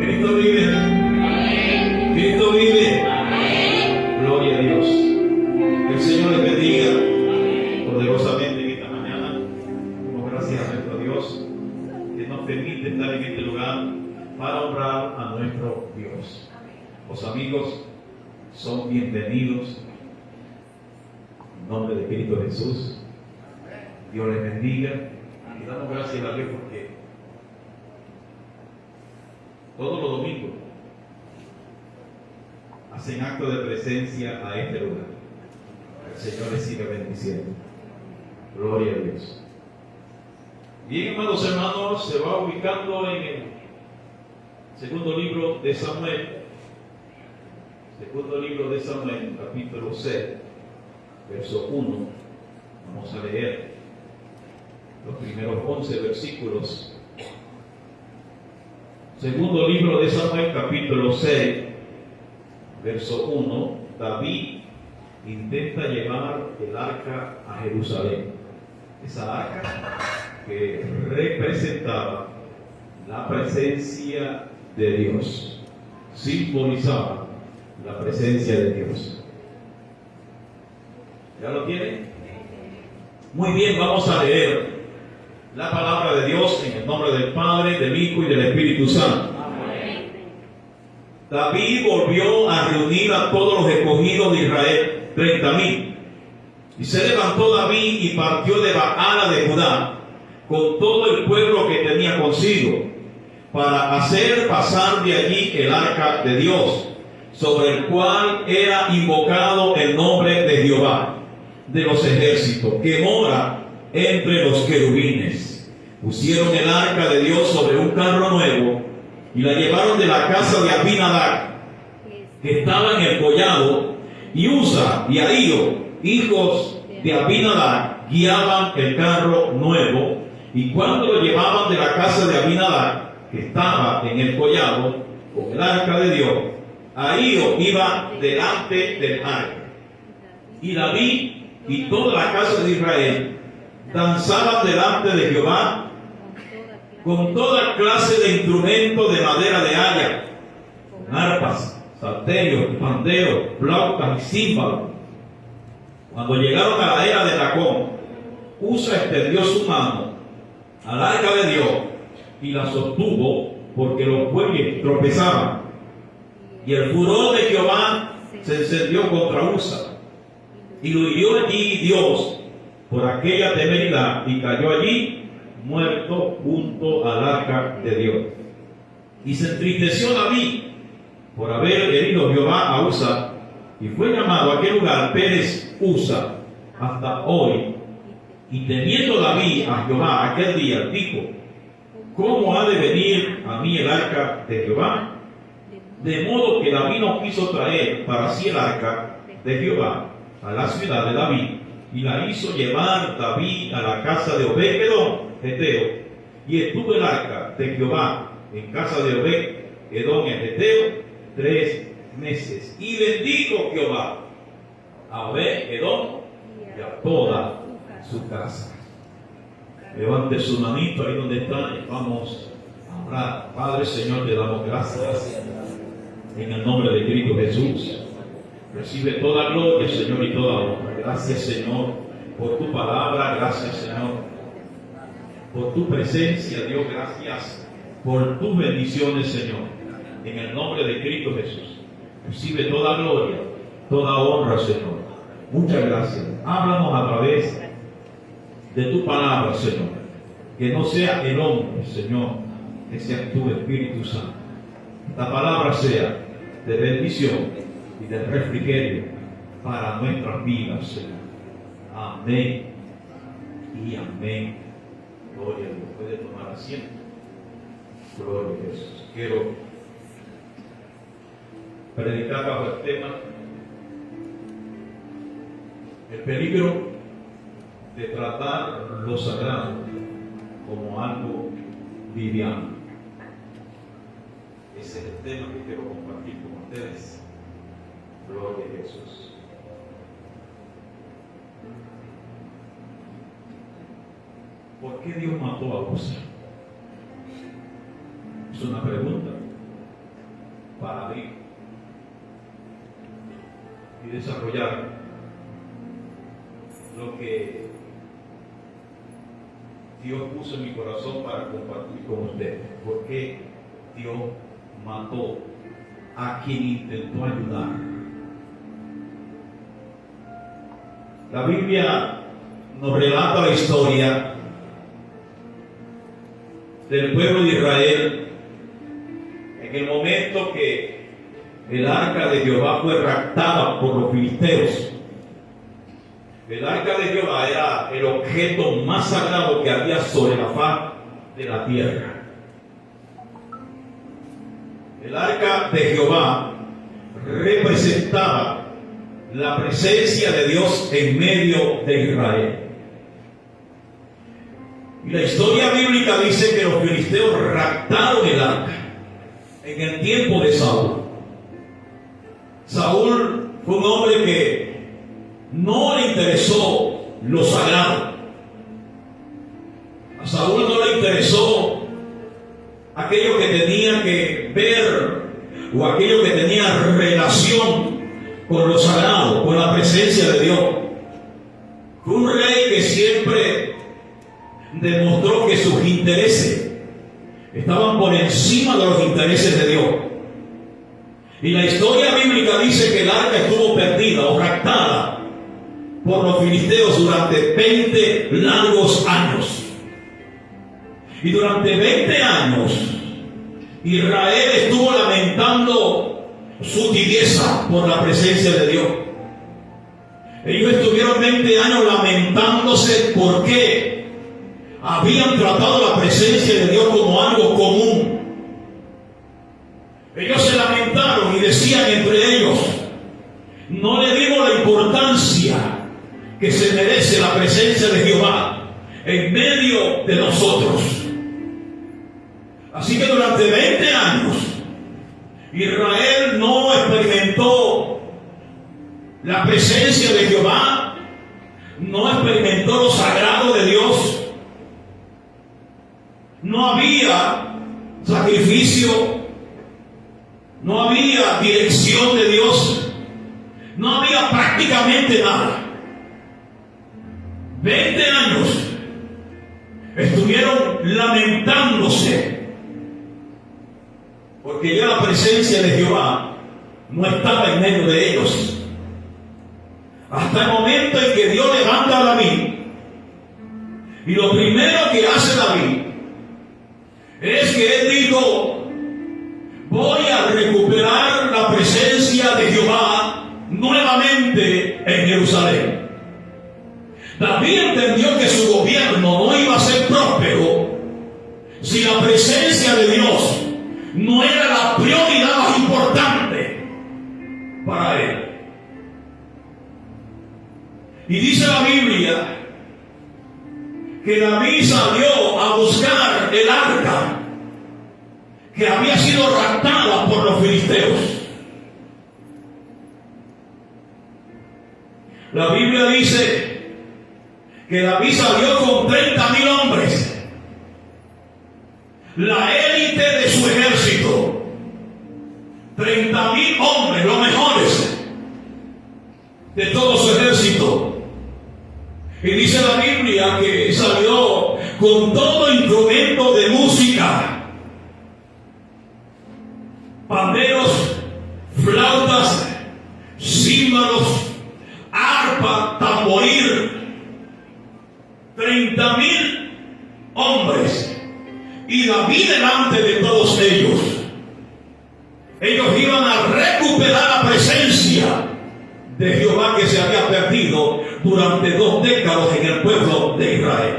Cristo vive. Amén. Cristo vive. Amén. Gloria a Dios. Que el Señor les bendiga poderosamente en esta mañana. Damos gracias a nuestro Dios que nos permite estar en este lugar para honrar a nuestro Dios. Los amigos son bienvenidos en nombre de Cristo Jesús. Dios les bendiga y damos gracias a Dios porque todos los domingos hacen acto de presencia a este lugar. El Señor les siga bendiciendo. Gloria a Dios. Bien, amados hermanos, se va ubicando en el segundo libro de Samuel. Segundo libro de Samuel, capítulo 6, verso 1. Vamos a leer los primeros 11 versículos. Segundo libro de Samuel, capítulo 6, verso 1. David intenta llevar el arca a Jerusalén. Esa arca que representaba la presencia de Dios, simbolizaba la presencia de Dios. ¿Ya lo tienen? Muy bien, vamos a leer la palabra de Dios en el nombre del Padre, del Hijo y del Espíritu Santo. Amén. David volvió a reunir a todos los escogidos de Israel, 30,000. Y se levantó David y partió de Baala de Judá con todo el pueblo que tenía consigo, para hacer pasar de allí el arca de Dios, sobre el cual era invocado el nombre de Jehová de los ejércitos, que mora entre los querubines. Pusieron el arca de Dios sobre un carro nuevo y la llevaron de la casa de Abinadab, que estaba en el collado, y Usa y Ahío, hijos de Abinadab, guiaban el carro nuevo. Y cuando lo llevaban de la casa de Abinadab, que estaba en el collado, con el arca de Dios, Ahío iba delante del arca. Y David y toda la casa de Israel danzaban delante de Jehová con toda clase de instrumentos de madera de haya, con arpas, salterios, panderos, flautas y címbalos. Cuando llegaron a la era de Nacón, Usa extendió su mano al arca de Dios y la sostuvo, porque los bueyes tropezaban. Y el furor de Jehová se encendió contra Usa, y lo hirió allí Dios por aquella temeridad, y cayó allí muerto junto al arca de Dios. Y se entristeció David por haber herido Jehová a Usa, y fue llamado a aquel lugar Pérez Usa hasta hoy. Y temiendo David a Jehová aquel día, dijo: ¿cómo ha de venir a mí el arca de Jehová? De modo que David no quiso traer para sí el arca de Jehová a la ciudad de David, y la hizo llevar David a la casa de Obed-edom Geteo, y estuvo el arca de Jehová en casa de Obed-edom el Geteo 3 meses. Y bendijo Jehová a Obed-edom y a toda su casa. Levante su manito ahí donde está y vamos a orar. Padre, Señor, te damos gracias en el nombre de Cristo Jesús. Recibe toda gloria, Señor, y toda honra. Gracias, Señor, por tu palabra. Gracias, Señor, por tu presencia. Dios, gracias por tus bendiciones, Señor, en el nombre de Cristo Jesús. Recibe toda gloria, toda honra, Señor. Muchas gracias. Háblanos a través de tu palabra, Señor. Que no sea el hombre, Señor, que sea tu Espíritu Santo. Esta palabra sea de bendición y de refrigerio para nuestras vidas, Señor. Amén y amén. Gloria a Dios. Puede tomar asiento. Gloria a Jesús. Quiero predicar bajo el tema: el peligro de tratar lo sagrado como algo liviano. Ese es el tema que quiero compartir con ustedes. Gloria a Jesús. ¿Por qué Dios mató a Usa? Es una pregunta. para abrir y desarrollar lo que Dios puso en mi corazón para compartir con ustedes. ¿Por qué Dios mató a quien intentó ayudar? La Biblia nos relata la historia del pueblo de Israel en el momento que el arca de Jehová fue raptada por los filisteos. El arca de Jehová era el objeto más sagrado que había sobre la faz de la tierra. El arca de Jehová representaba la presencia de Dios en medio de Israel. Y la historia bíblica dice que los filisteos raptaron el arca en el tiempo de Saúl. Saúl fue un hombre que no le interesó lo sagrado. A Saúl no le interesó aquello que tenía que ver o aquello que tenía relación con lo sagrado, con la presencia de Dios. Fue un rey que siempre demostró que sus intereses estaban por encima de los intereses de Dios. Y la historia bíblica dice que el arca estuvo perdida o raptada por los filisteos durante 20 largos años. Y durante 20 años Israel estuvo lamentando su tibieza por la presencia de Dios. Ellos estuvieron 20 años lamentándose porque habían tratado la presencia de Dios como algo común. Ellos se lamentaron y decían entre ellos: no le dimos la importancia que se merece la presencia de Jehová en medio de nosotros. Así que durante 20 años Israel no experimentó la presencia de Jehová, no experimentó lo sagrado de Dios. No había sacrificio, no había dirección de Dios, no había prácticamente nada. 20 años estuvieron lamentándose porque ya la presencia de Jehová no estaba en medio de ellos. Hasta el momento en que Dios levanta a David, y lo primero que hace David es que él dijo: voy a recuperar la presencia de Jehová nuevamente en Jerusalén. David entendió que su gobierno no iba a ser próspero si la presencia de Dios no era la prioridad más importante para él. Y dice la Biblia que David salió a buscar el arca que había sido raptada por los filisteos. La Biblia dice que David salió con 30,000 hombres, la élite de su ejército. 30,000 hombres, los mejores de todo su ejército. Y dice la Biblia que salió con todo instrumento de música: panderos, flautas, címbalos, arpa, tamboril. 30,000 hombres. Y David delante de todos ellos. Ellos iban a recuperar la presencia de Jehová que se había perdido durante 2 décadas en el pueblo de Israel.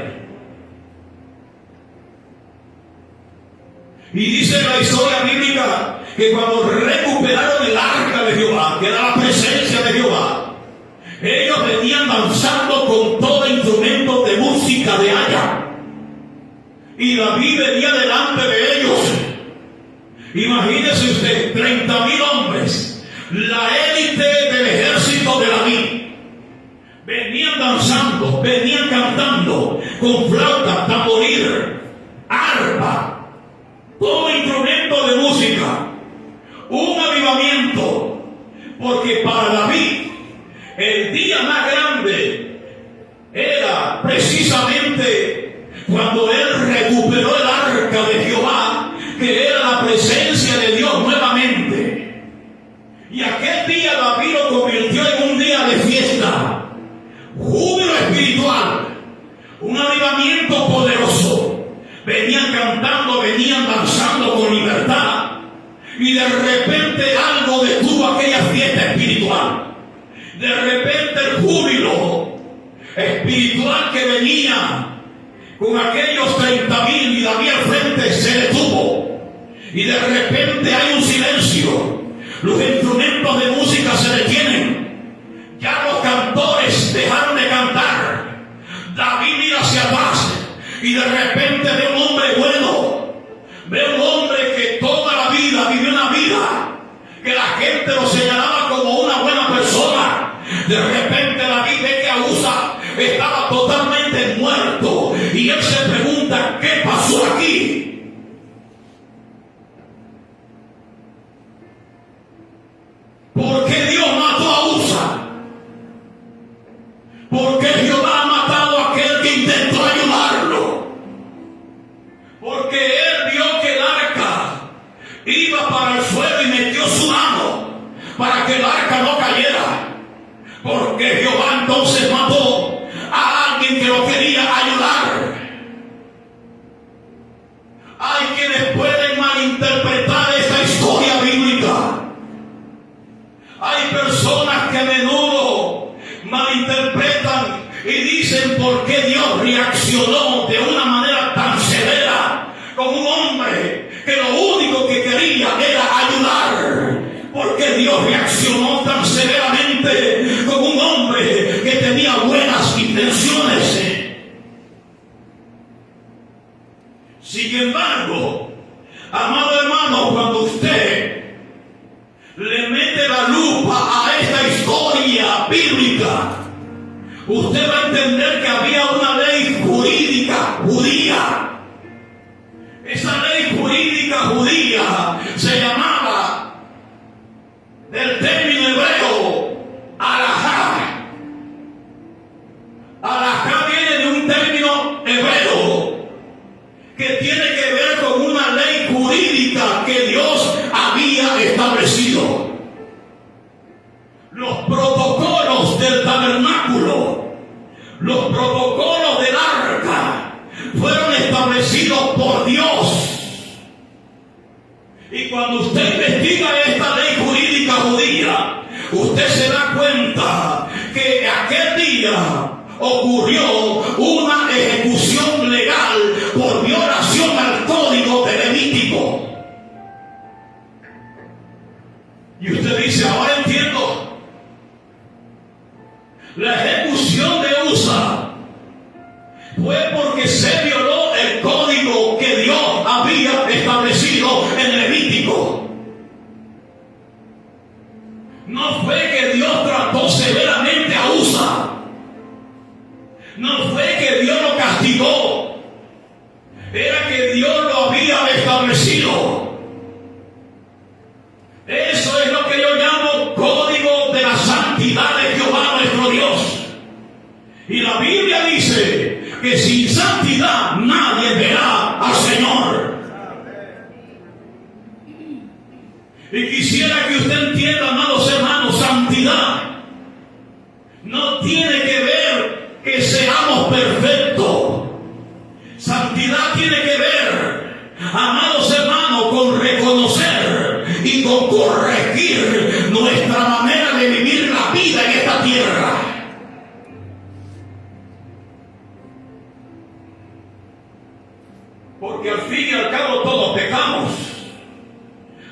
Y dice la historia bíblica que cuando recuperaron el arca de Jehová, que era la presencia de Jehová, ellos venían danzando con todo instrumento de música de haya. Y David venía delante de ellos. Imagínese usted, 30,000 hombres, la élite del ejército de David. Venían danzando, venían cantando con flauta, tamboril, arpa, todo instrumento de música. Un Porque para David el día más grande era precisamente cuando él recuperó el arca de Jehová, que era la presencia de Dios nuevamente. Y aquel día David lo convirtió en un día de fiesta, júbilo espiritual, un avivamiento poderoso. Venían cantando, venían danzando con libertad, y de repente algo detuvo aquella fiesta espiritual. De repente el júbilo espiritual que venía con aquellos 30,000 y David al frente se detuvo, y de repente hay un silencio. Los instrumentos de música se detienen, ya los cantores dejaron de cantar. David mira hacia atrás y de repente ve un hombre bueno, ve un hombre que toda la vida vivió una vida que la gente lo señalaba como una buena persona. De repente David ve que Usa estaba totalmente muerto y él se pregunta: ¿qué pasó aquí? ¿Por qué Dios mató a Usa? ¿Por qué Jehová ha matado a aquel que intentó ayudarlo? Porque él vio que el arca iba para el suelo y metió su mano para que el arca no cayera. Porque Jehová entonces mató a alguien que lo quería ayudar. Hay quienes pueden malinterpretar esta historia bíblica. Hay personas que a menudo malinterpretan y dicen: ¿por qué Dios reaccionó de una manera tan severa con un hombre que lo único que quería era ayudar? ¿Por qué Dios reaccionó tan severamente con un hombre que tenía buenas intenciones? Sin embargo, amado hermano, cuando usted le mete la lupa a esta historia bíblica, usted va a entender que había una ley jurídica judía. Esa ley jurídica judía se llamaba, del término hebreo, alajá. Alajá viene de un término hebreo que tiene que ver con una ley jurídica que Dios había establecido. Los protocolos del tabernáculo, los protocolos del arca, fueron establecidos por Dios. Y cuando usted investiga esta ley jurídica judía, usted se da cuenta que aquel día ocurrió una ejecución legal por violación al código de Levítico. Y usted dice: ahora entiendo. La ejecución de Usa fue porque se violó el código que Dios había establecido en Levítico. No fue que Dios trató severamente a Usa. No fue que Dios lo castigó. Era que Dios lo había establecido. Eso es lo que yo llamo código de la santidad de Jehová nuestro Dios. Y la Biblia dice que sin santidad nadie verá al Señor. Y quisiera que usted entienda, amados hermanos, santidad no tiene que ver que seamos perfectos. Santidad tiene que ver, amados hermanos, con reconocer y con corregir nuestra manera de vivir la vida en esta tierra. Porque al fin y al cabo todos pecamos.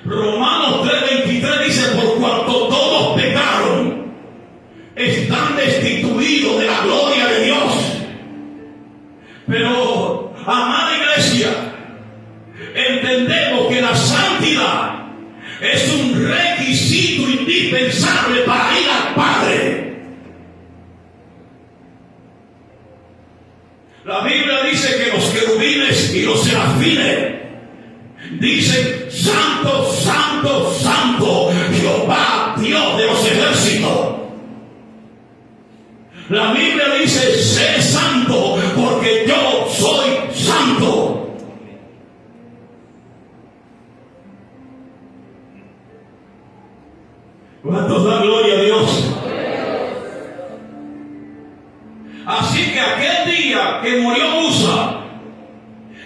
Romanos 3:23 dice: por cuanto todos pecaron, están destituidos de la gloria de Dios. Pero, amada iglesia, entendemos que la santidad es un requisito indispensable para ir al Padre. La Biblia dice que los querubines y los serafines dicen: santo, santo, santo, Jehová, Dios de los ¿Cuántos dan gloria a Dios? Así que aquel día que murió Usa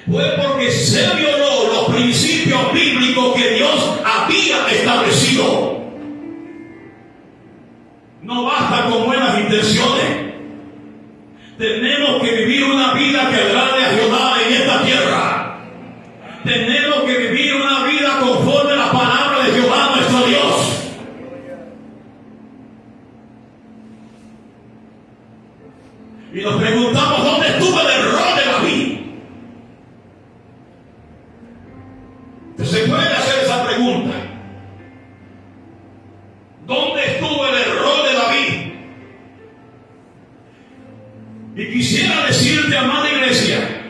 fue porque se violó los principios bíblicos que Dios había establecido. No basta con buenas intenciones. Tenemos que vivir una vida que agrade a Jehová en esta tierra. Tenemos que vivir una vida conforme a la palabra de Jehová nuestro Dios. Y nos preguntamos, ¿dónde estuvo el error de David? Se puede hacer esa pregunta. ¿Dónde estuvo el error de David? Y quisiera decirte, amada iglesia,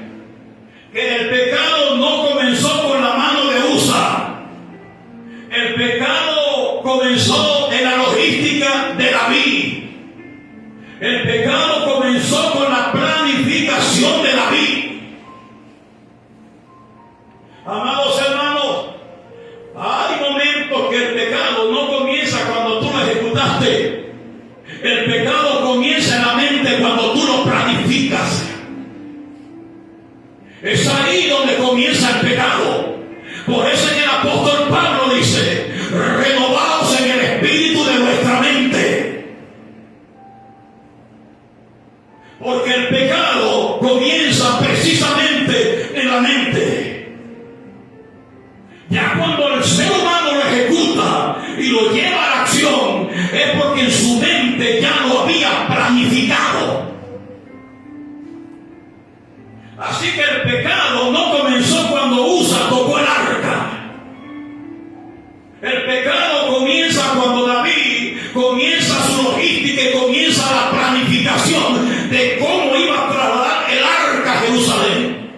que el pecado no comenzó con la mano de Usa. El pecado comenzó en la logística de David. El pecado comenzó con la planificación de David. Amados hermanos, hay momentos que el pecado no comienza cuando tú lo ejecutaste. El pecado comienza en la mente cuando tú lo planificas. Es ahí donde comienza el pecado. Por eso en el apóstol Pablo dice, renovaos en el espíritu de vuestra mente. Porque el pecado comienza precisamente en la mente. Ya cuando el ser humano lo ejecuta y lo lleva a la acción, es porque en su mente ya lo había planificado. Así que el pecado no comenzó cuando Usa tocó el arca. El pecado comienza cuando David comienza su logística y comienza la planificación de cómo iba a trasladar el arca a Jerusalén.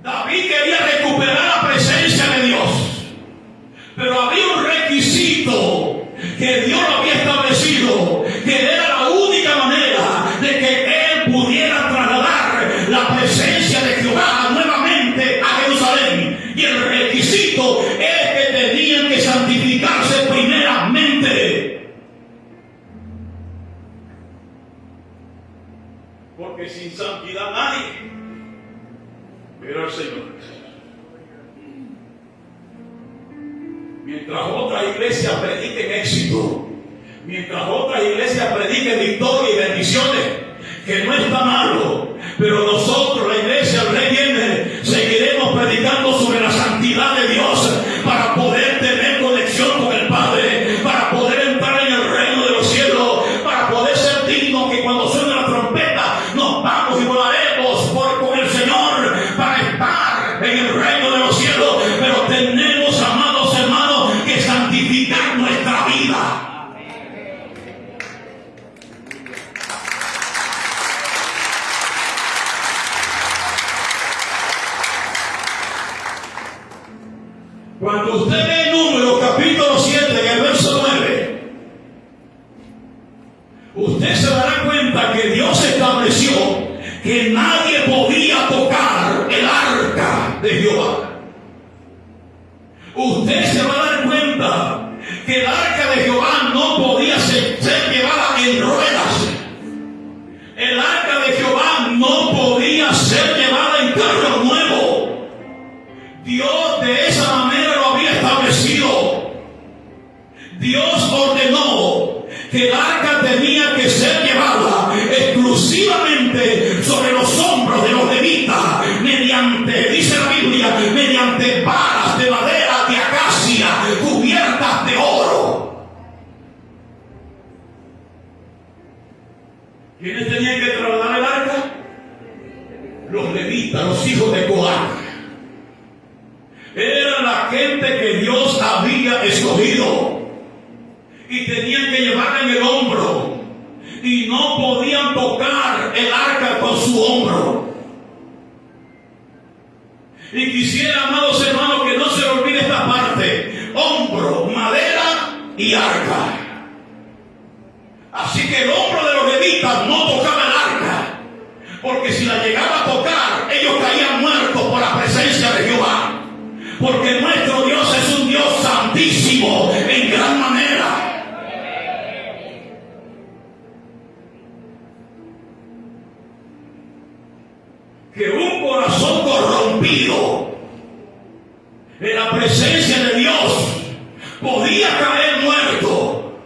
David quería recuperar la presencia de Dios, pero había un requisito que Dios lo había establecido, que era la única manera de que él pudiera trasladar la presencia de Jehová nuevamente a Jerusalén. Y el requisito es que tenían que santificarse primeramente. Porque sin santidad nadie verá al Señor. Mientras otras iglesias prediquen éxito, mientras otras iglesias prediquen victoria y bendiciones, que no está malo, pero nosotros, la iglesia, el Rey viene, seguiremos predicando sobre la santidad de Dios para poder tener conexión con el Padre, para poder entrar en el reino de los cielos, para poder ser dignos que cuando suene la trompeta nos vamos y volaremos con el Señor para estar en el reino de los cielos. Pero tenemos, amados hermanos, que santificar nuestra vida. Cuando usted ve Números capítulo 7, en el verso 9, usted se dará cuenta que Dios estableció que nadie podía tocar el arca de Jehová. Usted se va a dar cuenta que el arca de Jehová no podía ser llevada en ruedas. El arca de Jehová no podía ser llevada en carro nuevo. Dios de esa manera lo había establecido. Dios ordenó que el arca tenía que ser llevada exclusivamente sobre los hombros de los levitas, mediante, dice la Biblia, mediante varas de madera de acacia cubiertas de oro. ¿Quiénes tenían que trasladar el arca? Los levitas, los hijos de Coat. Era la gente que Dios había escogido y tenían que llevarla en el hombro y no podían tocar el arca con su hombro. Y quisiera, amados hermanos, que no se le olvide esta parte: hombro, madera y arca. Así que el hombro de los levitas no tocaba el arca, porque si la llegaba a tocar, ellos caían muertos por la presencia de Jehová. Porque nuestro Dios es un Dios santísimo. Altísimo en gran manera. Que un corazón corrompido en la presencia de Dios podía caer muerto.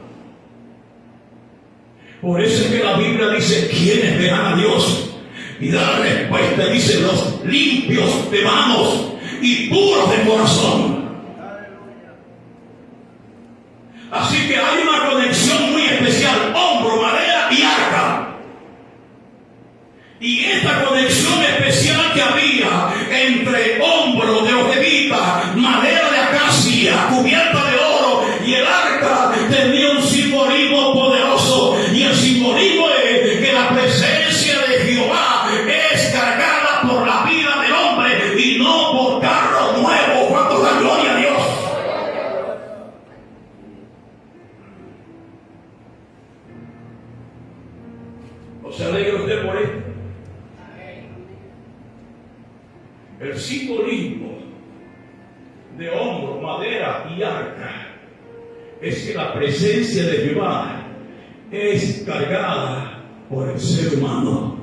Por eso es que la Biblia dice: ¿quiénes verán a Dios? Y da la respuesta, dice: los limpios de manos y puros de corazón. Así que hay una conexión muy especial: hombro, madera y arca. Y esta conexión especial que había entre hombro de los levitas, madera de acacia cubierta de oro, y el arca tenía un simbolismo poderoso. Y el simbolismo es que la presencia de Jehová es cargada por la vida del hombre y no por carro nuevo. ¿Cuánto da gloria a Dios? ¿No se alegra usted por esto? El simbolismo de hombro, madera y arca es que la presencia de Jehová es cargada por el ser humano.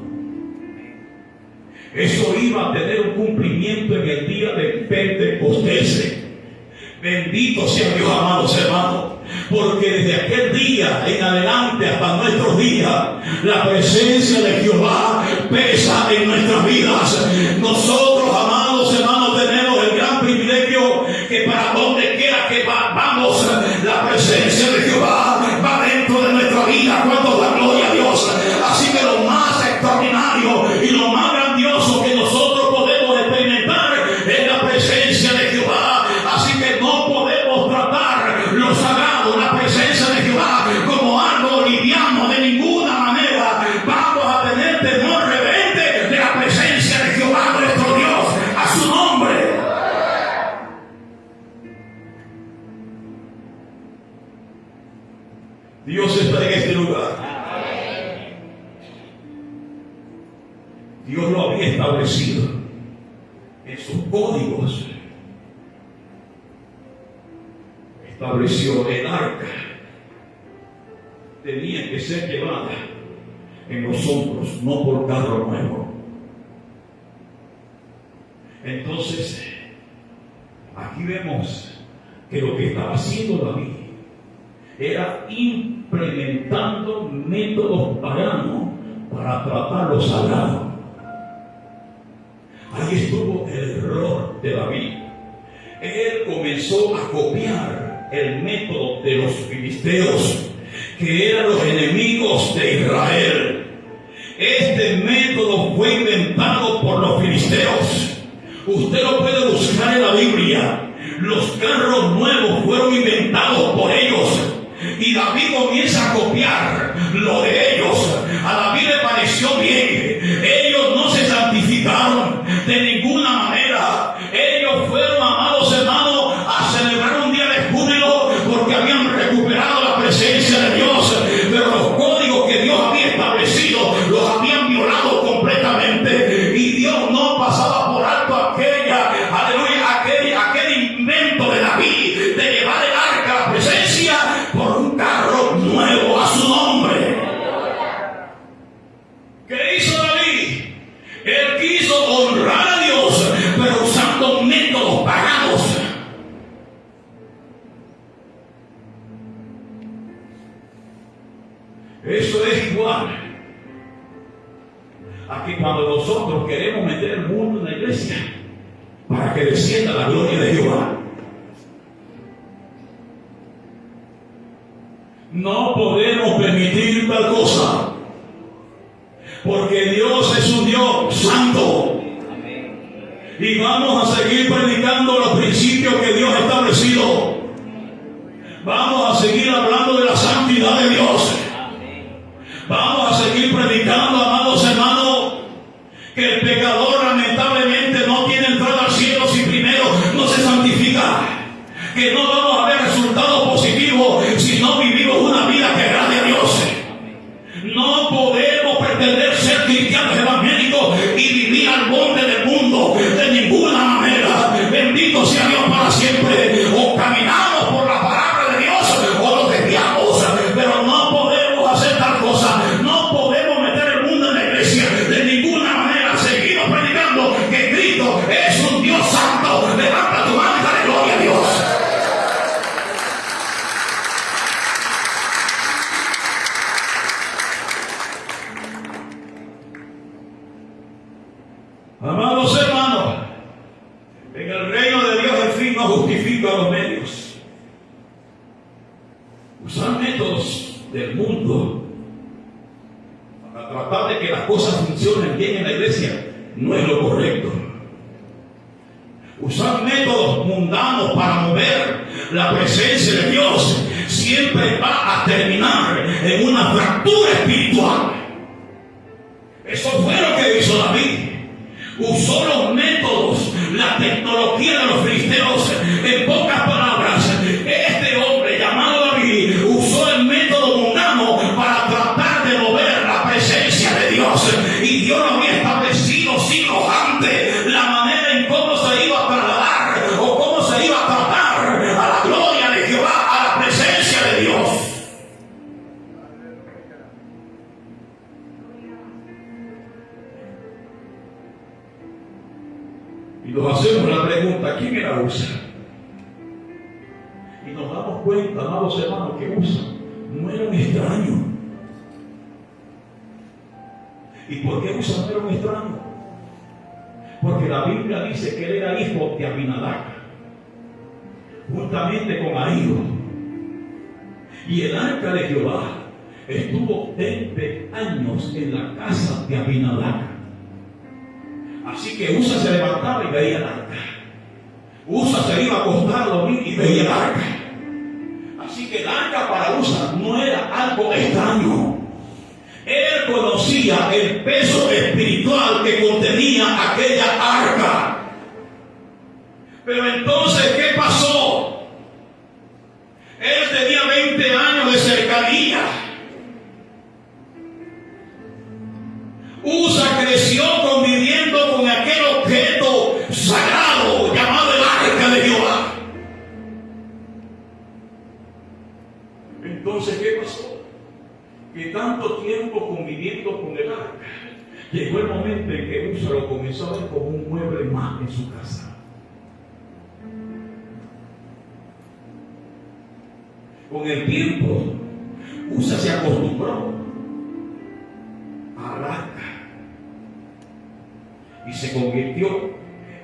Eso iba a tener un cumplimiento en el día de Pentecostés. Bendito sea Dios, amados hermanos, porque desde aquel día en adelante hasta nuestros días, la presencia de Jehová pesa en nuestras vidas. Nosotros, amados hermanos, tenemos el gran privilegio que para donde quiera que vamos, la presencia de Jehová va dentro de nuestra vida. Cuando da gloria a Dios. Así que lo más extraordinario y lo más grandioso que nosotros podemos experimentar es la presencia de Jehová. Así que no podemos tratar lo sagrado, la presencia de Jehová, como algo liviano. De ninguna manera vamos a tener temor reverente de la presencia de Jehová nuestro Dios. A su nombre. Dios está en este lugar. Dios lo había establecido en sus códigos. Estableció el arca. Tenía que ser llevada en los hombros, no por carro nuevo. Entonces, aquí vemos que lo que estaba haciendo David era implementando métodos paganos para tratar lo sagrado. Ahí estuvo el error de David. Él comenzó a copiar el método de los filisteos, que eran los enemigos de Israel. Este método fue inventado por los filisteos. Usted lo puede buscar en la Biblia. Los carros nuevos fueron inventados por ellos. Y David comienza a copiar lo de ellos. A David le pareció bien. Ellos no se santificaron de ninguna manera. Ellos fueron, amados hermanos, a celebrar un día de júbilo porque habían recuperado la presencia de Dios. Pero los códigos que Dios había establecido los habían violado completamente. Y Dios no pasaba por alto aquel invento de David de llevar el arca a la presencia por un carro nuevo a su nombre. ¿Qué hizo David? Él quiso honrar a Dios, pero usando métodos paganos. Eso es igual a que cuando nosotros queremos meter el mundo en la iglesia para que descienda la gloria de Jehová. No podemos permitir tal cosa, porque Dios es un Dios santo. Y vamos a seguir predicando los principios que Dios ha establecido. Vamos a seguir hablando de la santidad de Dios. Vamos a seguir predicando, amados hermanos, que el pecador lamentablemente no tiene entrada al cielo si primero no se santifica. Que no vamos a ver resultados positivos si no vivimos una vida que agrade a Dios. No podemos pretender ser cristianos evangélicos y vivir al borde del mundo de ninguna manera. Bendito sea Dios para siempre. O caminamos por la justifica los medios. Usar métodos del mundo para tratar de que las cosas funcionen bien en la iglesia no es lo correcto. Usar métodos mundanos para mover la presencia de Dios siempre va a terminar en una fractura espiritual. Eso fue lo que hizo David. Usó los métodos, la tecnología de los filisteos. En pocas palabras, este hombre llamado David usó el método mundano para tratar de mover la presencia de Dios. Y Dios lo había establecido siglos antes, la manera en cómo se iba a trasladar o cómo se iba a tratar a la gloria de Jehová, a la presencia de Dios. Y nos hacemos la pregunta, ¿quién la usa? Y nos damos cuenta, amados hermanos, que usa no era un extraño. ¿Y por qué usa no era un extraño? Porque la Biblia dice que él era hijo de Abinadab, juntamente con Ahío. Y el arca de Jehová estuvo 20 años en la casa de Abinadab. Así que Usa se levantaba y veía el arca. Usa se iba a acostar a dormir y veía el arca. Así que el arca para Usa no era algo extraño. Él conocía el peso espiritual que contenía aquella arca. Pero entonces, ¿qué pasó? Él tenía 20 años de cercanía. Usa creció conviviendo con aquel objeto sagrado llamado el arca de Jehová. Entonces, ¿qué pasó? Que tanto tiempo conviviendo con el arca, llegó el momento en que Usa lo comenzó a ver como un mueble más en su casa. Con el tiempo, Usa se acostumbró al arca y se convirtió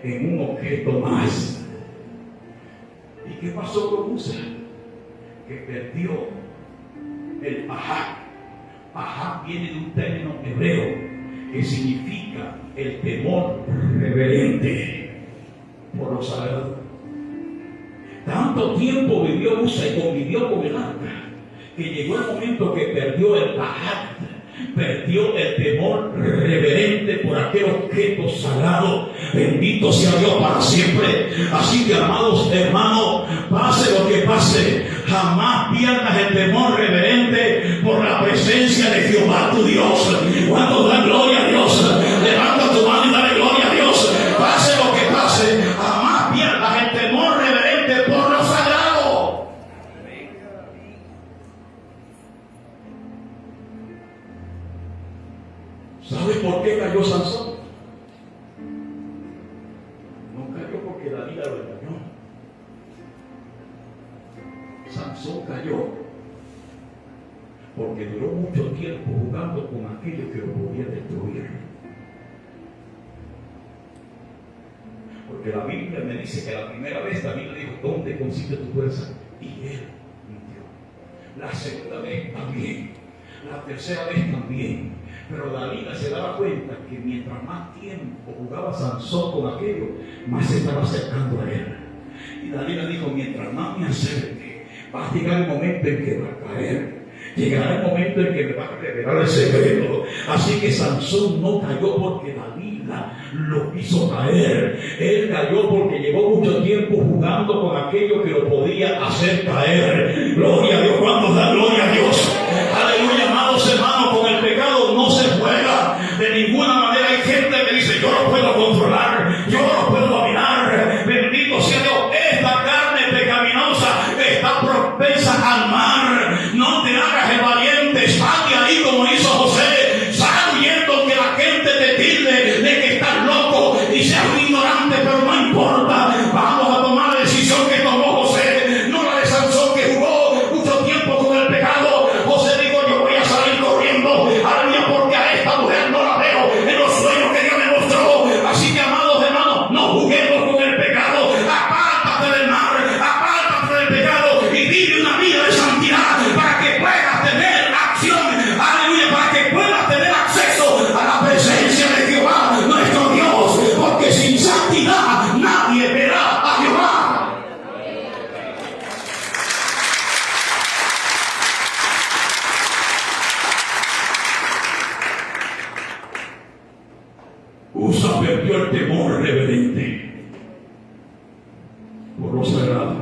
en un objeto más. ¿Y qué pasó con Usa? Que perdió el pajá. Pajá viene de un término hebreo que significa el temor reverente por lo sagrado. Tanto tiempo vivió Usa y convivió con el arca que llegó el momento que perdió el pajá, perdió el temor reverente por aquel objeto sagrado. Bendito sea Dios para siempre. Así que, amados hermanos, pase lo que pase, jamás pierdas el temor reverente por la presencia de Jehová tu Dios. Cuando da gloria a Dios, levanta tu mano y dale gloria a Dios. Pase lo que pase, jamás pierdas el temor reverente por lo sagrado. ¿Sabes por qué cayó Sansón? No cayó porque Dalila lo engañó. Sansón cayó porque duró mucho tiempo jugando con aquello que lo podía destruir. Porque la Biblia me dice que la primera vez David le dijo, ¿dónde consiste tu fuerza? Y él mintió. La segunda vez también. La tercera vez también. Pero Dalila se daba cuenta que mientras más tiempo jugaba Sansón con aquello, más se estaba acercando a él. Y Dalila dijo, mientras más me acerque, va a llegar el momento en que va a caer. Llegará el momento en que me va a revelar el secreto. Así que Sansón no cayó porque Dalila lo hizo caer. Él cayó porque llevó mucho tiempo jugando con aquello que lo podía hacer caer. Gloria a Dios. ¿Cuántos da gloria a Dios? Aleluya, amados hermanos, con el pecado no se juega de ninguna manera. Hay gente que dice, yo lo puedo controlar, yo lo puedo dominar. Bendito sea Dios. Esta carne pecaminosa está propensa al mar. No te hagas el valiente, sal de ahí como hizo José. Sal huyendo que la gente te tilde de que estás loco y seas un ignorante, pero no importa. Vamos a tomar la decisión que tomó José, no la de Sansón, que jugó mucho tiempo con el pecado. José por lo sagrado.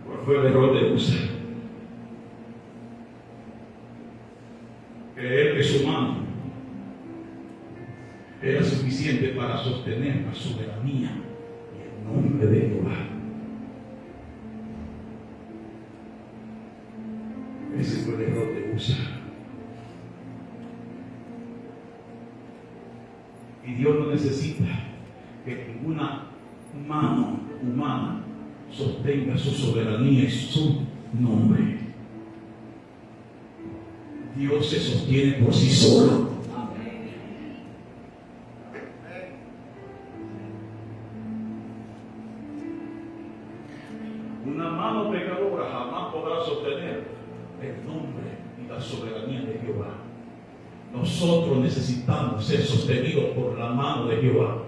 ¿Cuál fue el error de Usa? Creer que su mano era suficiente para sostener la soberanía y el nombre de Jehová. Ese fue el error de Usa. Y Dios no necesita que ninguna mano humana sostenga su soberanía y su nombre. Dios se sostiene por sí solo. Una mano pecadora jamás podrá sostener el nombre y la soberanía de Jehová. Nosotros necesitamos ser sostenidos por la mano de Jehová.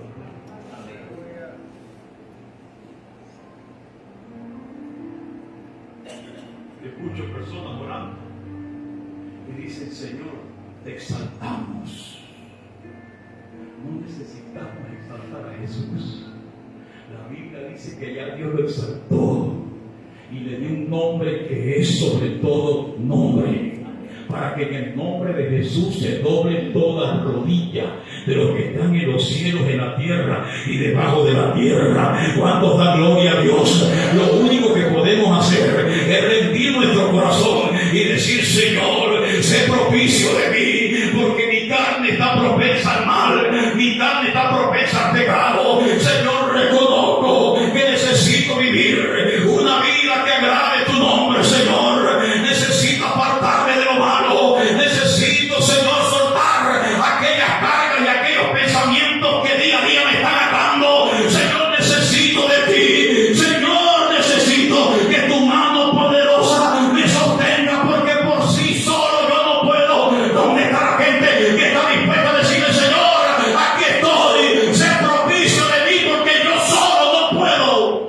Escucho personas orando y dicen: Señor, te exaltamos. No necesitamos exaltar a Jesús. La Biblia dice que ya Dios lo exaltó y le dio un nombre que es sobre todo nombre, para que en el nombre de Jesús se doble toda rodilla de los que están en los cielos, en la tierra y debajo de la tierra. ¿Cuántos dan gloria a Dios? Lo único que podemos hacer es rendir nuestro corazón y decir: Señor, sé propicio de mí, porque mi carne está propensa al mal, mi carne está propensa al pecado. Señor, reconozco que necesito vivir una vida que agrade tu nombre, Señor. Necesito apartarme de lo malo. Necesito, Señor, soltar aquellas cargas y aquellos pensamientos que día a día me están atando. Señor, necesito de ti. Señor, necesito que tu mano poderosa me sostenga, porque por sí solo yo no puedo. ¿Dónde está la gente que está dispuesta a decirle: Señor, aquí estoy, sé propicio de mí, porque yo solo no puedo?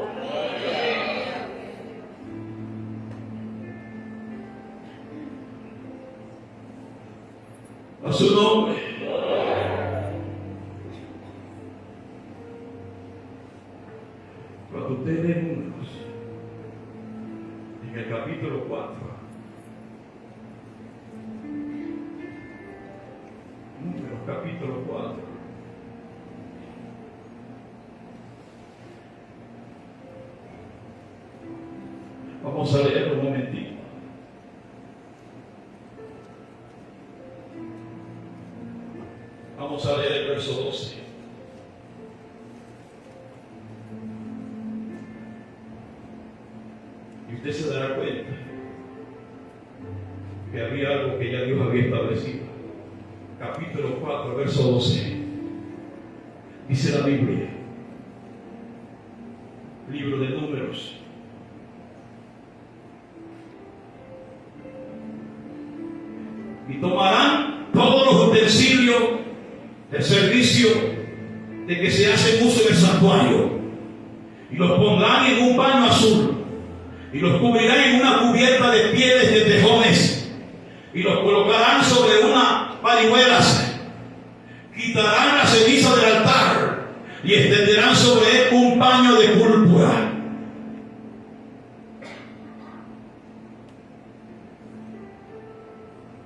A su nombre. Cuando usted lee Números, en el capítulo 4, Números capítulo 4, vamos a leer un momentito. Vamos a leer el verso 12. Y usted se dará cuenta que había algo que ya Dios había establecido. Capítulo 4, verso 12. Dice la Biblia, libro de Números: y tomarán todos los utensilios del servicio de que se hace uso en el santuario, y los pondrán en un paño azul, y los cubrirán en una cubierta de pieles de tejones, y los colocarán sobre unas parihuelas, quitarán la ceniza del altar y extenderán sobre él un paño de púrpura.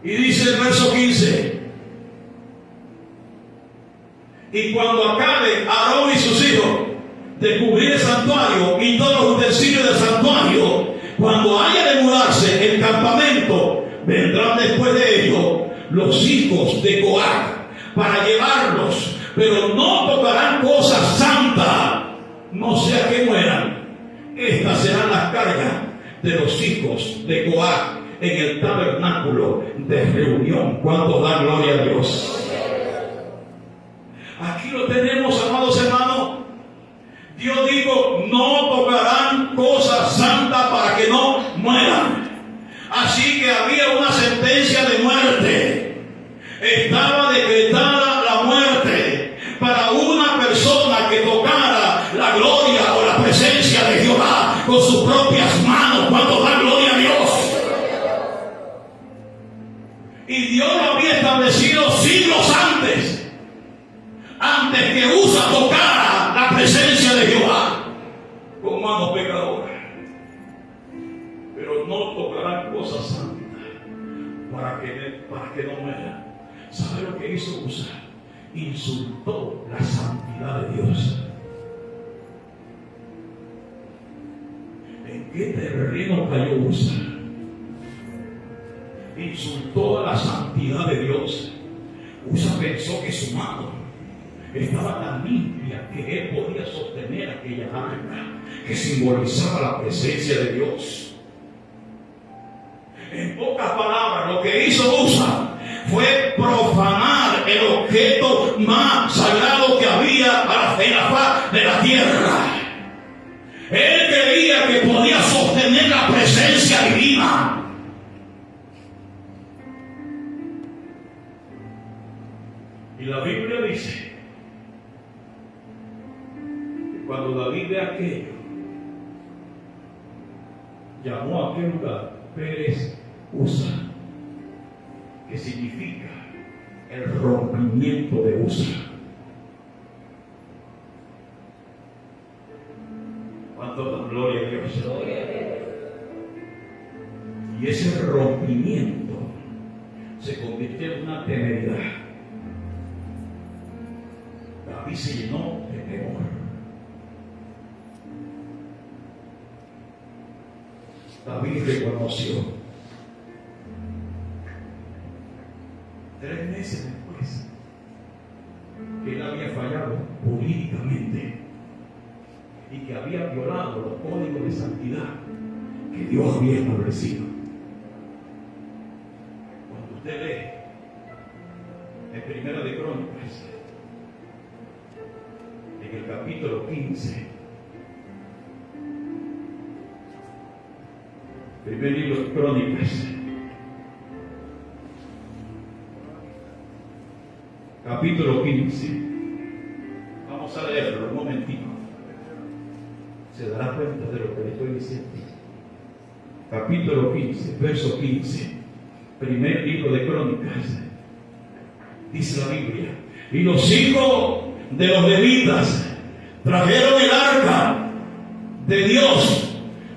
Y dice el verso 15: y cuando acabe Aarón y sus hijos de cubrir el santuario y todos los utensilios del santuario, cuando haya de mudarse el campamento, vendrán después de ellos los hijos de Coat para llevarlos, pero no tocarán cosas santas, no sea que mueran. Estas serán las cargas de los hijos de Coat en el tabernáculo de reunión. ¿Cuántos dan gloria a Dios? Aquí lo tenemos, amados hermanos. Dios dijo: no tocarán cosas santas para que no mueran. Así que había una sentencia de muerte. Estaba decretada la muerte para una persona que tocara la gloria o la presencia de Jehová con sus propias manos. ¿Cuántos dan gloria a Dios? Y Dios lo había establecido siglos antes que Usa tocara la presencia de Jehová con manos pecadoras. Pero no tocarán cosas santas para que no mueran. ¿Sabe lo que hizo Usa? Insultó la santidad de Dios. ¿En qué terreno cayó Usa? Insultó a la santidad de Dios. Usa pensó que su mano estaba tan limpia que él podía sostener aquella arca que simbolizaba la presencia de Dios. En pocas palabras, lo que hizo Usa fue profanar el objeto más sagrado que había en la faz de la tierra. Él creía que podía sostener la presencia divina. Y la Biblia dice que cuando David ve aquello, llamó a aquel lugar Pérez Usa, que significa el rompimiento de Usa. ¿Cuánto dan gloria a Dios? Y ese rompimiento se convirtió en una temeridad. David se llenó de temor. David reconoció 3 meses después que él había fallado políticamente y que había violado los códigos de santidad que Dios había establecido. Cuando usted lee en Primera de Crónicas, en el capítulo 15, primer libro de Crónicas, capítulo 15, vamos a leerlo un momentito, se dará cuenta de lo que le estoy diciendo. Capítulo 15, verso 15, primer libro de Crónicas, dice la Biblia: y los hijos de los levitas trajeron el arca de Dios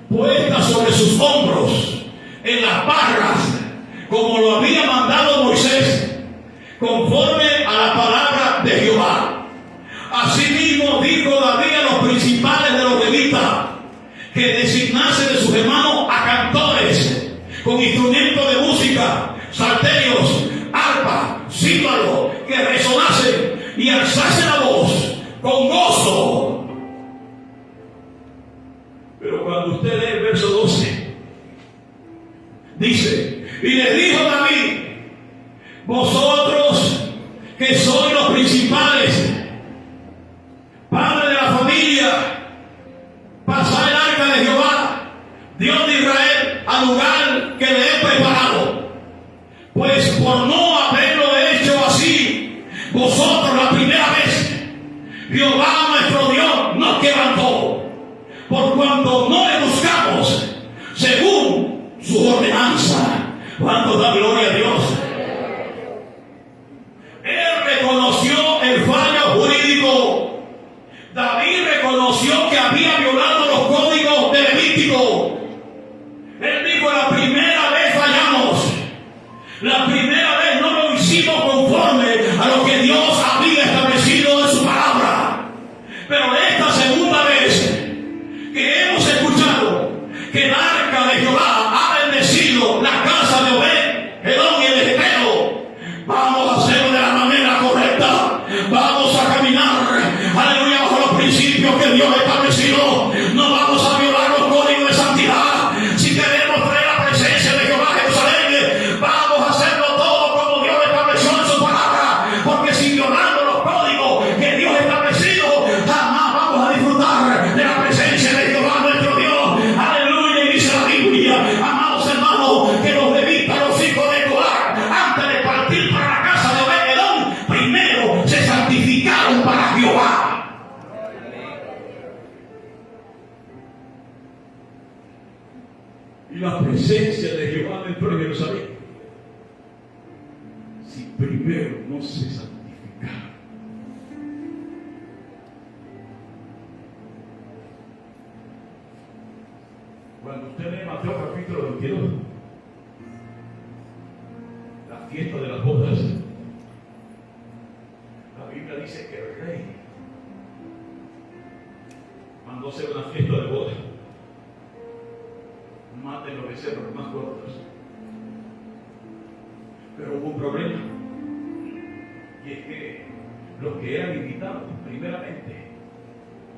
puesta sobre sus hombros en las barras, como lo había mandado Moisés, conforme a la palabra de Jehová. Asimismo dijo David a los principales de los levitas que designase de sus hermanos a cantores con instrumentos de música, salterios, arpa, címbalo, que resonasen y alzasen la voz con gozo. Pero cuando usted lee el verso 12, dice: y les dijo David, vosotros que sois los principales, padres de la familia, pasad el arca de Jehová, Dios de Israel, al lugar que le he preparado. Pues por no haberlo hecho así, vosotros la primera vez, Jehová nuestro Dios nos quebrantó, por cuanto no le buscamos según su ordenanza. ¿Cuánto da gloria a Dios? Él reconoció el fallo jurídico. David reconoció que había violado los códigos de Levítico. Él dijo: la primera vez fallamos, la primera vez no lo hicimos conforme a lo que Dios había establecido en su palabra. Pero esta segunda vez que hemos escuchado que el arca de Jehová ha bendecido la casa de Obed, Edom y el Eteo, vamos a hacerlo de la manera correcta. Vamos a caminar, aleluya, bajo los principios que Dios ha establecido. No vamos a violar los códigos de santidad. Si queremos traer la presencia de Jehová a Jerusalén, vamos a hacerlo todo como Dios estableció en su palabra, porque si violando los códigos que Dios ha establecido, jamás vamos a disfrutar de la presencia de Jehová nuestro Dios. Aleluya. Y dice la Biblia, amados hermanos, que los levitas, los hijos de Coat, antes de partir para la casa de Obed Edom, primero se santificaron para Jehová. Y la presencia de Jehová dentro de Jerusalén si primero no se santificara. Cuando usted lee Mateo capítulo 22, la fiesta de las bodas, la Biblia dice que el rey mandó hacer una fiesta de bodas. Maten los becerros más gordos. Pero hubo un problema, y es que los que eran invitados, primeramente,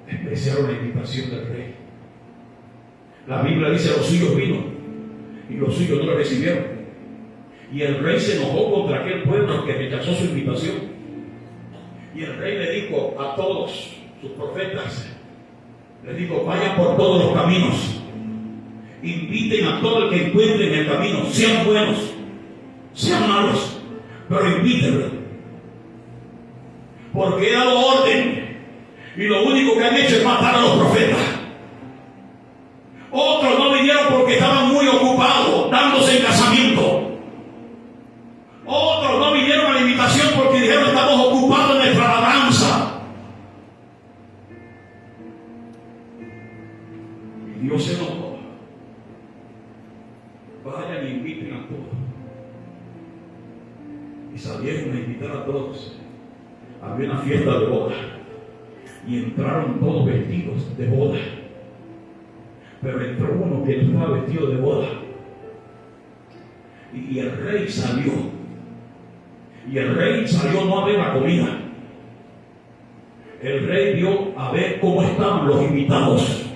despreciaron la invitación del rey. La Biblia dice: los suyos vino, y los suyos no lo recibieron. Y el rey se enojó contra aquel pueblo que rechazó su invitación. Y el rey le dijo a todos sus profetas, les dijo: vayan por todos los caminos, inviten a todo el que encuentren en el camino, sean buenos, sean malos, pero invítenlo, porque he dado orden, y lo único que han hecho es matar a los profetas. Otros no vinieron porque estaban muy ocupados dándose en casamiento. Otros no vinieron a la invitación porque dijeron: estamos ocupados en nuestra alabanza. Y Dios se enojó. Vayan y inviten a todos. Y salieron a invitar a todos. Había una fiesta de boda, y entraron todos vestidos de boda. Pero entró uno que no estaba vestido de boda, y el rey salió. Y el rey salió no a ver la comida. El rey vio a ver cómo estaban los invitados.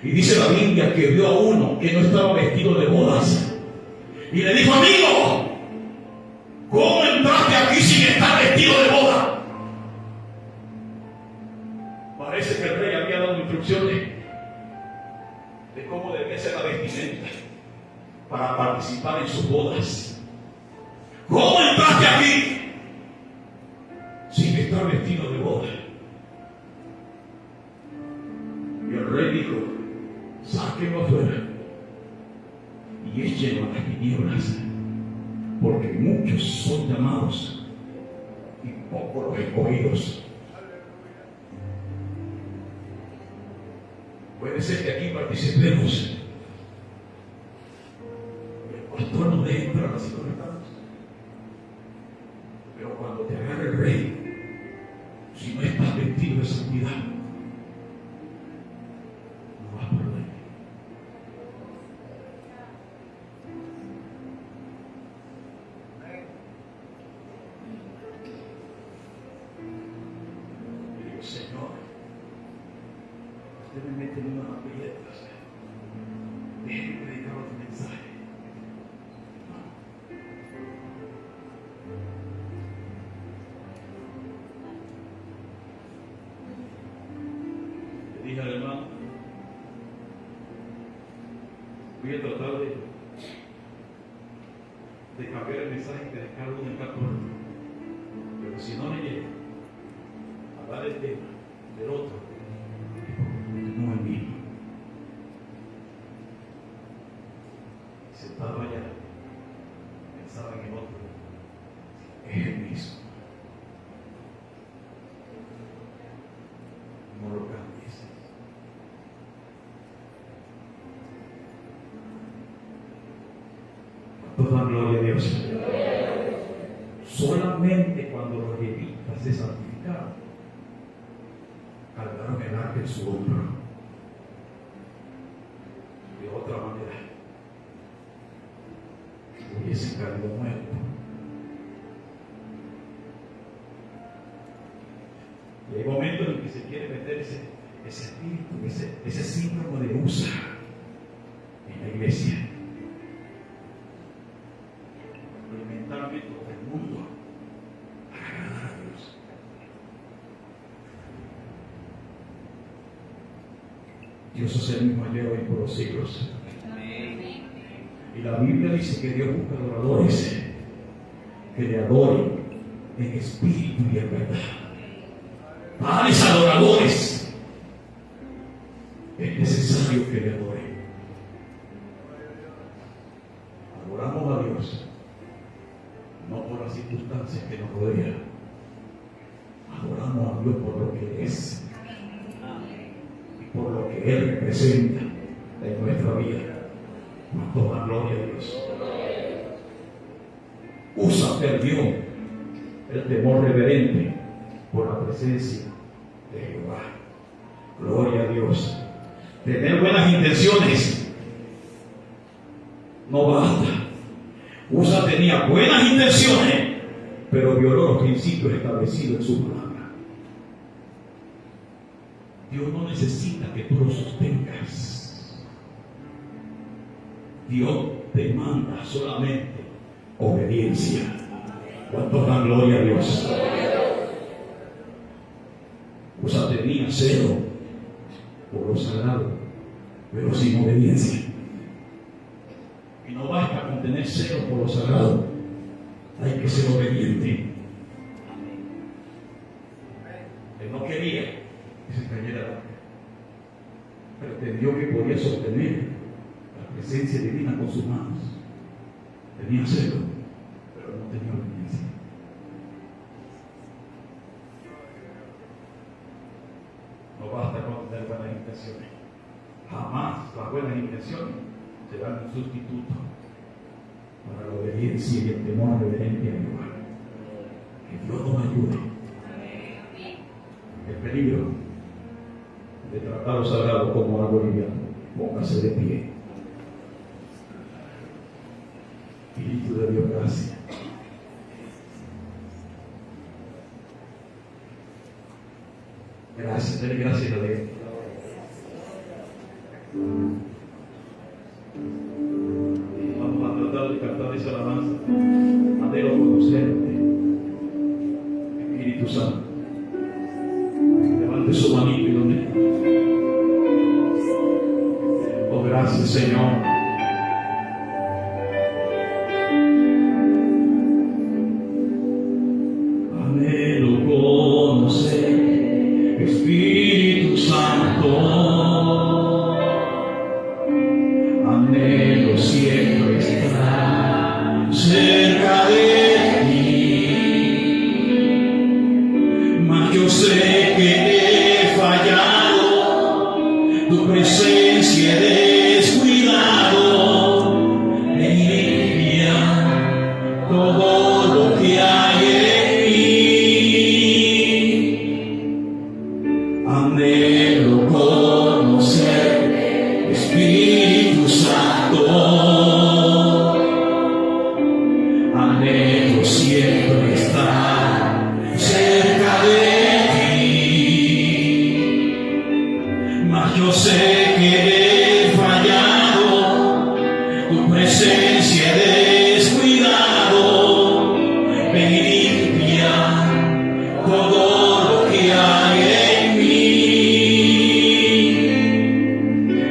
Y dice la Biblia que vio a uno que no estaba vestido de bodas, y le dijo: amigo, ¿cómo entraste aquí sin estar vestido de boda? Parece que el rey había dado instrucciones de cómo debía ser la vestimenta para participar en sus bodas. ¿Cómo entraste aquí sin estar vestido de boda? Y el rey dijo: sáquenlo afuera y échenlo a las tinieblas, porque muchos son llamados y pocos los escogidos. Puede ser que aquí participemos, el pastor no deje entrar así como estamos, pero cuando te agarre el rey, si no estás vestido de santidad, no vas por ahí. Y digo: Señor, usted me mete en unas aprietas, déjeme predicar otro mensaje. Le dije al hermano: voy a tratar de cambiar el mensaje que descargo en el 14, pero si no le llega a dar el tema del otro, no el mismo. Sentado allá, pensaba en el otro, es el mismo. No lo cambies. Toda gloria a Dios. Solamente cuando los levitas se santificaron, cargaron el arca en su hombro. De otra manera, hubiese caído muerto. Y hay momentos en que se quiere meter ese espíritu, ese síndrome de USA en la iglesia. Experimentalmente con el mundo para agradar a Dios. Dios es el mismo ayer, hoy, por los siglos. Y la Biblia dice que Dios busca adoradores que le adoren en espíritu y en verdad. Tales adoradores es necesario que le adoren. Adoramos a Dios no por las circunstancias que nos rodean. Adoramos a Dios por lo que es y por lo que Él representa en nuestra vida. Nos toma gloria a Dios. Usa perdió el temor reverente por la presencia de Jehová. Gloria a Dios. Tener buenas intenciones no basta. Usa tenía buenas intenciones, pero violó los principios establecidos en su palabra. Dios no necesita que tú lo sostengas. Dios te manda solamente obediencia. ¿Cuántos dan gloria a Dios? Usa tenía celo por lo sagrado, pero sin obediencia. Y no basta con tener celo por lo sagrado, hay que ser obediente. Él no quería que se cayera la fe, pretendió que podía sostener la presencia divina con sus manos. Tenía celo, pero no tenía obediencia. No basta con tener buenas intenciones. Jamás las buenas intenciones serán un sustituto para la obediencia y el temor reverente a Jehová. Que Dios nos ayude. El peligro de tratar lo sagrado como algo liviano. Póngase de pie. Espíritu de Dios, gracias. Gracias, denle gracias a Dios. Vamos a tratar de cantar esa alabanza. Anhelo conocerte, Espíritu Santo. Levante su manito y donde está. Oh, gracias, Señor. Espíritu Santo, anhelo siempre estar cerca de ti, mas yo sé que he fallado, tu presencia he descuidado, me limpia todo lo que hay en mí. Anhelo conocer, Espíritu Santo, anhelo siempre estar cerca de ti, mas yo sé que he fallado, tu presencia he descuidado, ven y limpia todo lo que hay en mí.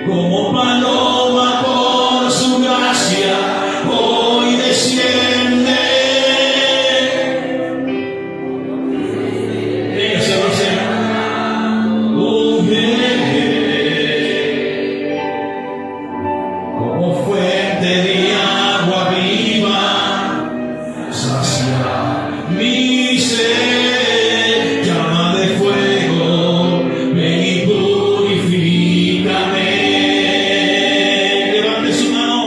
Como paloma por su gracia hoy desciende. Dígaselo al Señor. Como fuente de agua viva, sacia mi sed, llama de fuego, ven y purifícame. Levante su mano.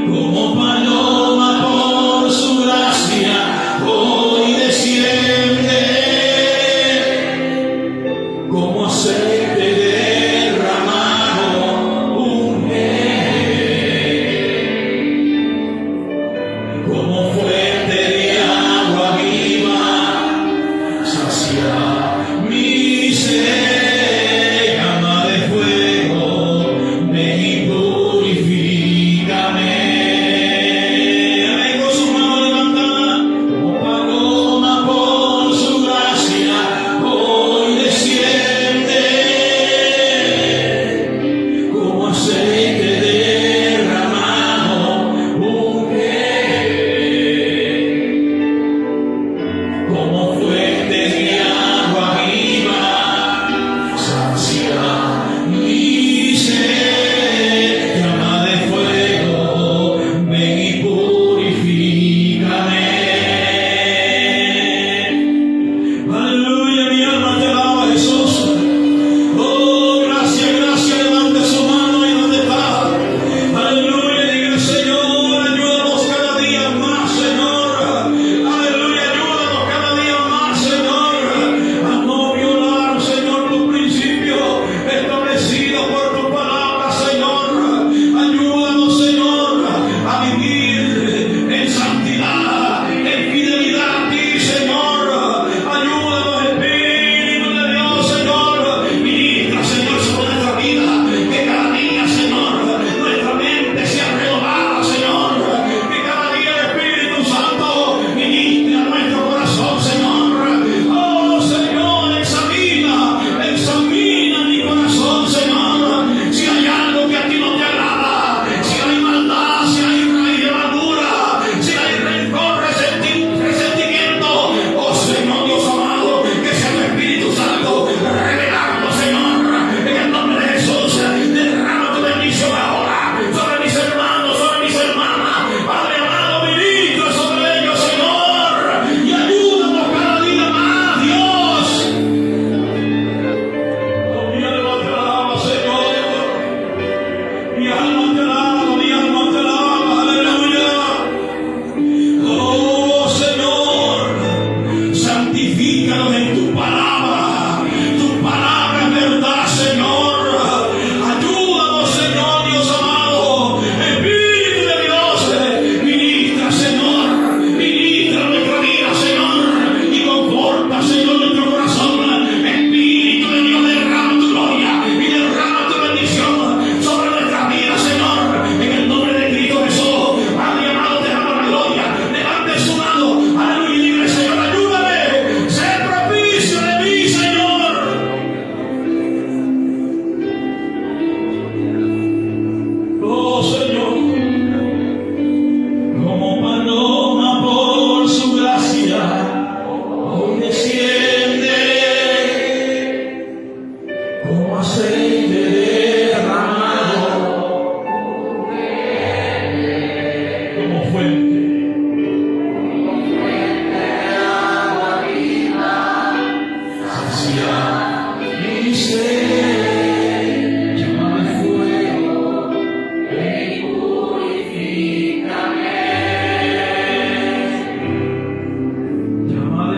Como paloma por su gracia hoy desciende, como aceite derramado, como fuente de agua viva, sacia mi sed, llama de fuego, ven y purifícame. Amén, con su mano levantada, como paloma por su gracia hoy desciende, como aceite derramado, como fuente de agua viva, sacia mi sed, llama de fuego, ven y purifícame.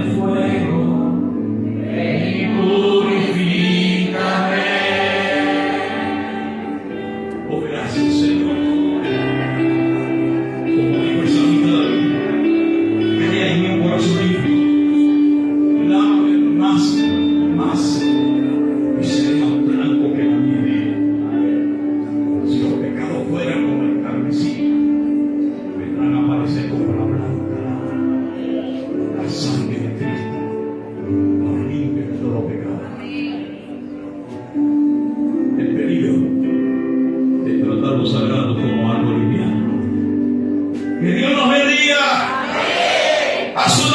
el fuego, ven y purifícame. Oh, gracias, Señor. Como dijo el salmista, crea en mí un corazón limpio, lávame más, y seré más blanco que la nieve. Si los pecados fueran como el carmesí, vendrán a aparecer como la blanca lana. La sangre de Cristo nos limpia de todo pecado. El peligro de tratar los sagrados como algo liviano. Que Dios nos bendiga. A su